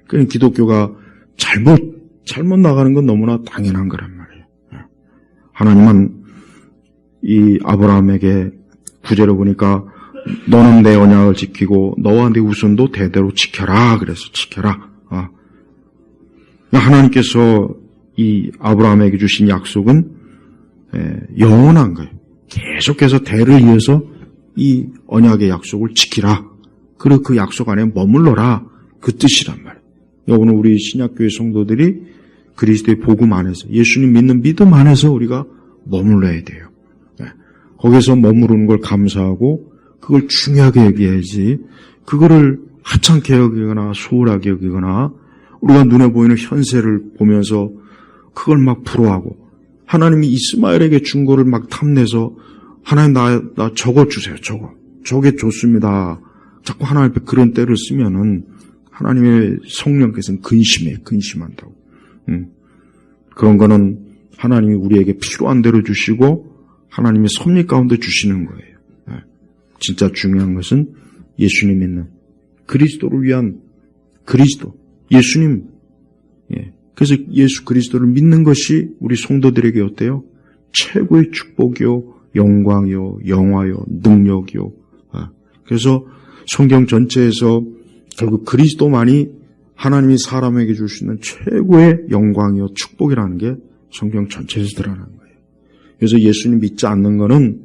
그러니 기독교가 잘못 나가는 건 너무나 당연한 거란 말이에요. 하나님은 이 아브라함에게 구절을 보니까 너는 내 언약을 지키고 너와 내 후손도 대대로 지켜라. 그래서 지켜라. 하나님께서 이 아브라함에게 주신 약속은 영원한 거예요. 계속해서 대를 이어서 이 언약의 약속을 지키라. 그리고 그 약속 안에 머물러라. 그 뜻이란 말이에요. 오늘 우리 신약교회 성도들이 그리스도의 복음 안에서 예수님 믿는 믿음 안에서 우리가 머물러야 돼요. 거기서 머무르는 걸 감사하고 그걸 중요하게 여겨야지 그거를 하찮게 여기거나 소홀하게 여기거나 우리가 눈에 보이는 현세를 보면서 그걸 막 부러워하고 하나님이 이스마엘에게 준 거를 막 탐내서 하나님 나 저거 주세요. 저게 좋습니다. 자꾸 하나님 앞에 그런 때를 쓰면은 하나님의 성령께서는 근심한다고. 그런 거는 하나님이 우리에게 필요한 대로 주시고 하나님의 섭리 가운데 주시는 거예요. 진짜 중요한 것은 예수님 믿는 그리스도를 위한 그리스도, 예수님. 그래서 예수 그리스도를 믿는 것이 우리 성도들에게 어때요? 최고의 축복이요, 영광이요, 영화요, 능력이요. 그래서 성경 전체에서 결국 그리스도만이 하나님이 사람에게 줄 수 있는 최고의 영광이요, 축복이라는 게 성경 전체에서 드러나는 거예요. 그래서 예수님 믿지 않는 거는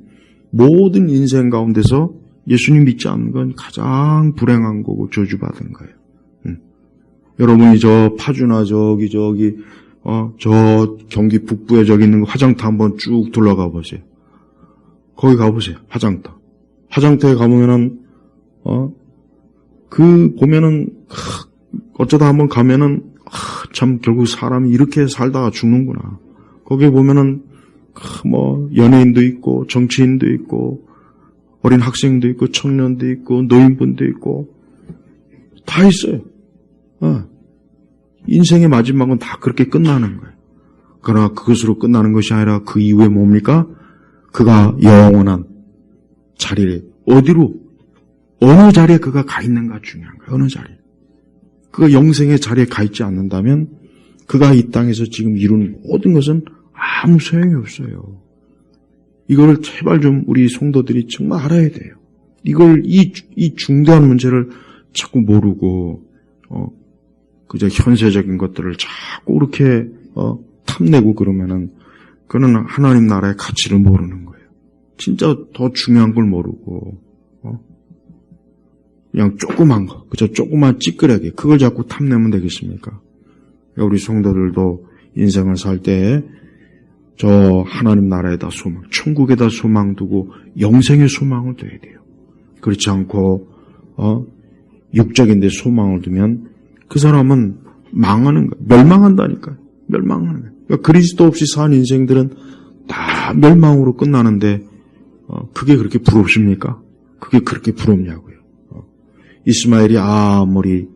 모든 인생 가운데서 예수님 믿지 않는 건 가장 불행한 거고 저주받은 거예요. 여러분이 저 파주나 저 경기 북부에 저기 있는 화장터 한번 쭉 둘러가 보세요. 거기 가보세요. 화장터. 화장터에 가보면은, 보면은, 어쩌다 한번 가면은, 참, 결국 사람이 이렇게 살다가 죽는구나. 거기에 보면은, 연예인도 있고, 정치인도 있고, 어린 학생도 있고, 청년도 있고, 노인분도 있고, 다 있어요. 인생의 마지막은 다 그렇게 끝나는 거예요. 그러나 그것으로 끝나는 것이 아니라 그 이후에 뭡니까? 그가 영원한 자리에 어느 자리에 그가 가 있는가 중요한 거예요. 어느 자리에. 그가 영생의 자리에 가 있지 않는다면 그가 이 땅에서 지금 이룬 모든 것은 아무 소용이 없어요. 이걸 제발 좀 우리 성도들이 정말 알아야 돼요. 이 중대한 문제를 자꾸 모르고 그저 현세적인 것들을 자꾸 이렇게 탐내고 그러면은 그는 하나님 나라의 가치를 모르는 거예요. 진짜 더 중요한 걸 모르고 그냥 조그만 거, 그저 조그만 찌끄레기 그걸 자꾸 탐내면 되겠습니까? 우리 성도들도 인생을 살 때 저 하나님 나라에다 소망, 천국에다 소망 두고 영생의 소망을 둬야 돼요. 그렇지 않고 육적인 데 소망을 두면 그 사람은 망하는 거예요. 멸망한다니까요. 멸망하는 거예요. 그러니까 그리스도 없이 산 인생들은 다 멸망으로 끝나는데 그게 그렇게 부럽습니까? 그게 그렇게 부럽냐고요. 이스마엘이 아무리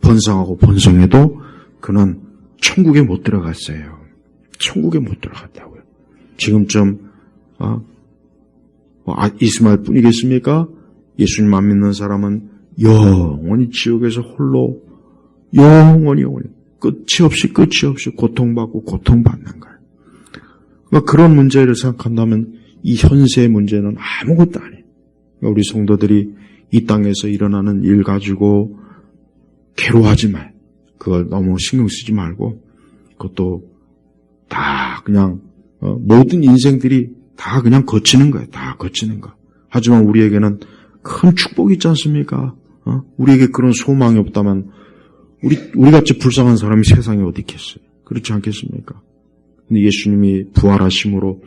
번성하고 번성해도 그는 천국에 못 들어갔어요. 천국에 못 들어갔다고요. 지금쯤 이스마엘 뿐이겠습니까? 예수님 안 믿는 사람은 영원히 지옥에서 홀로 영원히 끝이 없이 고통받고 고통받는 거예요. 그러니까 그런 문제를 생각한다면 이 현세의 문제는 아무것도 아니에요. 그러니까 우리 성도들이 이 땅에서 일어나는 일 가지고 괴로워하지 마요. 그걸 너무 신경 쓰지 말고 그것도 다 그냥 모든 인생들이 다 그냥 거치는 거예요. 다 거치는 거. 하지만 우리에게는 큰 축복이 있지 않습니까? 우리에게 그런 소망이 없다면 우리같이 불쌍한 사람이 세상에 어디 있겠어요? 그렇지 않겠습니까? 근데 예수님이 부활하심으로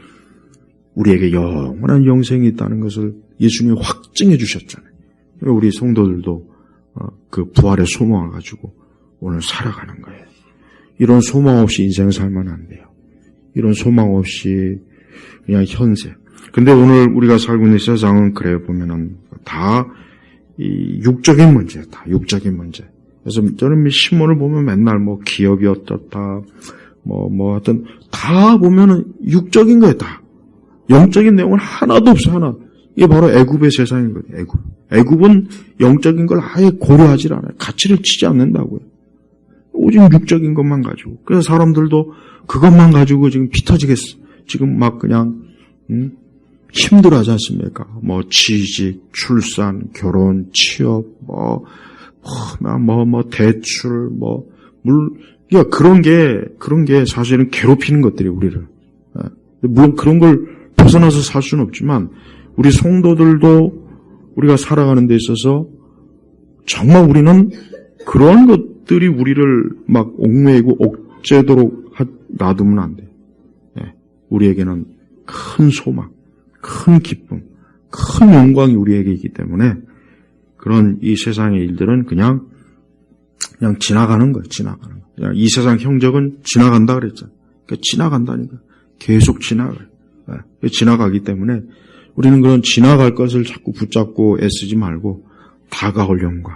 우리에게 영원한 영생이 있다는 것을 예수님이 확증해 주셨잖아요. 우리 성도들도 그 부활의 소망을 가지고 오늘 살아가는 거예요. 이런 소망 없이 인생을 살면 안 돼요. 이런 소망 없이 그냥 현세. 근데 오늘 우리가 살고 있는 세상은 그래요. 보면은 다 이 육적인 문제, 다 육적인 문제. 그래서 저는 신문을 보면 맨날 기업이 어떻다, 하여튼 다 보면은 육적인 거예요, 다. 영적인 내용은 하나도 없어, 하나. 이게 바로 애굽의 세상인 거예요, 애굽은 영적인 걸 아예 고려하지 않아요. 가치를 치지 않는다고요. 오직 육적인 것만 가지고. 그래서 사람들도 그것만 가지고 지금 피 터지겠어. 지금 막 그냥, 힘들어하지 않습니까? 취직, 출산, 결혼, 취업, 대출, 그러니까 그런 게 사실은 괴롭히는 것들이 우리를. 물론 그런 걸 벗어나서 살 수는 없지만, 우리 성도들도 우리가 살아가는 데 있어서 정말 우리는 그런 것들이 우리를 막 옥매이고 옥죄도록 놔두면 안 돼요. 우리에게는 큰 소망, 큰 기쁨, 큰 영광이 우리에게 있기 때문에 그런 이 세상의 일들은 그냥 지나가는 거예요. 지나가는 거. 그냥 이 세상 형적은 지나간다 그랬잖아요. 그러니까 지나간다니까. 계속 지나가요. 지나가기 때문에 우리는 그런 지나갈 것을 자꾸 붙잡고 애쓰지 말고 다가올 영광,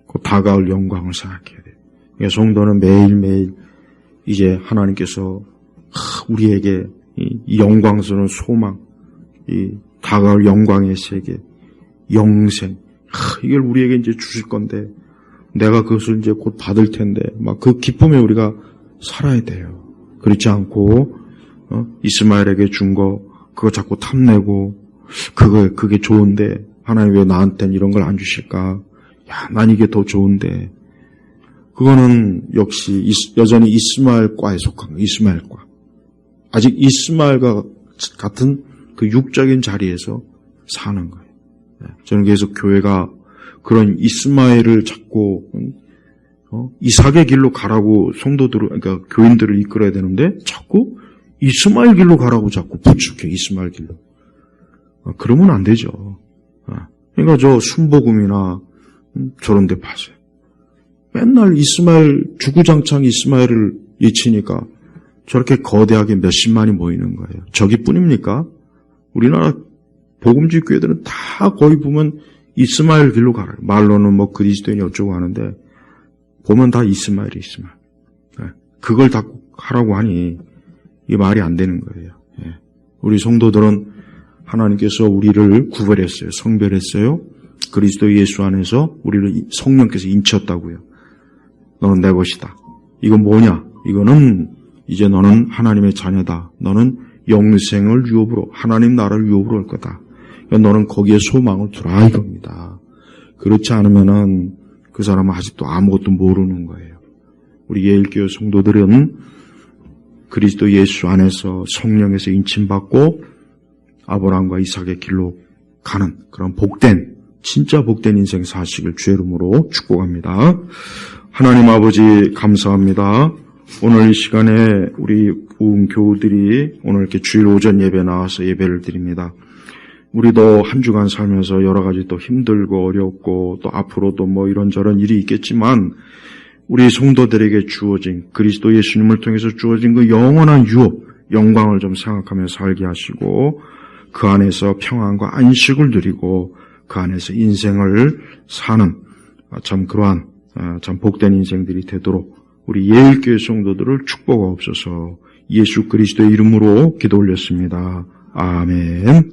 그 다가올 영광을 생각해야 돼요. 그러니까 성도는 매일매일 이제 하나님께서 우리에게 이 영광스러운 소망, 이 다가올 영광의 세계, 영생, 이걸 우리에게 이제 주실 건데 내가 그것을 이제 곧 받을 텐데 막 그 기쁨에 우리가 살아야 돼요. 그렇지 않고 이스마엘에게 준 거 그거 자꾸 탐내고 그게 좋은데 하나님 왜 나한테는 이런 걸 안 주실까? 야, 난 이게 더 좋은데. 그거는 역시 여전히 이스마엘과에 속한 거예요. 이스마엘과. 아직 이스마엘과 같은 그 육적인 자리에서 사는 거예요. 저는 계속 교회가 그런 이스마엘을 찾고 이삭의 길로 가라고 성도들을, 그러니까 교인들을 이끌어야 되는데 자꾸 이스마엘 길로 가라고 자꾸 부축해. 이스마엘 길로. 그러면 안 되죠. 그러니까 저 순복음이나 저런 데 파세요. 맨날 이스마엘, 주구장창 이스마엘을 예치니까 저렇게 거대하게 몇십만이 모이는 거예요. 저기뿐입니까? 우리나라 복음주의 교회들은 다 거의 보면 이스마엘 길로 가요. 말로는 뭐 그리스도인이 어쩌고 하는데 보면 다 이스마엘. 그걸 다 하라고 하니 이게 말이 안 되는 거예요. 우리 성도들은 하나님께서 우리를 구별했어요. 성별했어요. 그리스도 예수 안에서 우리를 성령께서 인쳤다고요. 너는 내 것이다. 이건 뭐냐? 이거는 이제 너는 하나님의 자녀다. 너는 영생을 유업으로, 하나님 나라를 유업으로 할 거다. 그러니까 너는 거기에 소망을 두라 이겁니다. 그렇지 않으면은 그 사람은 아직도 아무것도 모르는 거예요. 우리 예일교회 성도들은 그리스도 예수 안에서 성령에서 인침받고 아브라함과 이삭의 길로 가는 그런 복된, 진짜 복된 인생 사시길 주의 이름으로 축복합니다. 하나님 아버지 감사합니다. 오늘 이 시간에 우리 교우들이 오늘 이렇게 주일 오전 예배 나와서 예배를 드립니다. 우리도 한 주간 살면서 여러 가지 또 힘들고 어렵고 또 앞으로도 뭐 이런저런 일이 있겠지만 우리 성도들에게 주어진 그리스도 예수님을 통해서 주어진 그 영원한 유업, 영광을 좀 생각하며 살게 하시고 그 안에서 평안과 안식을 누리고 그 안에서 인생을 사는 참 그러한 참 복된 인생들이 되도록 우리 예일교회 성도들을 축복하옵소서. 예수 그리스도의 이름으로 기도 올렸습니다. 아멘.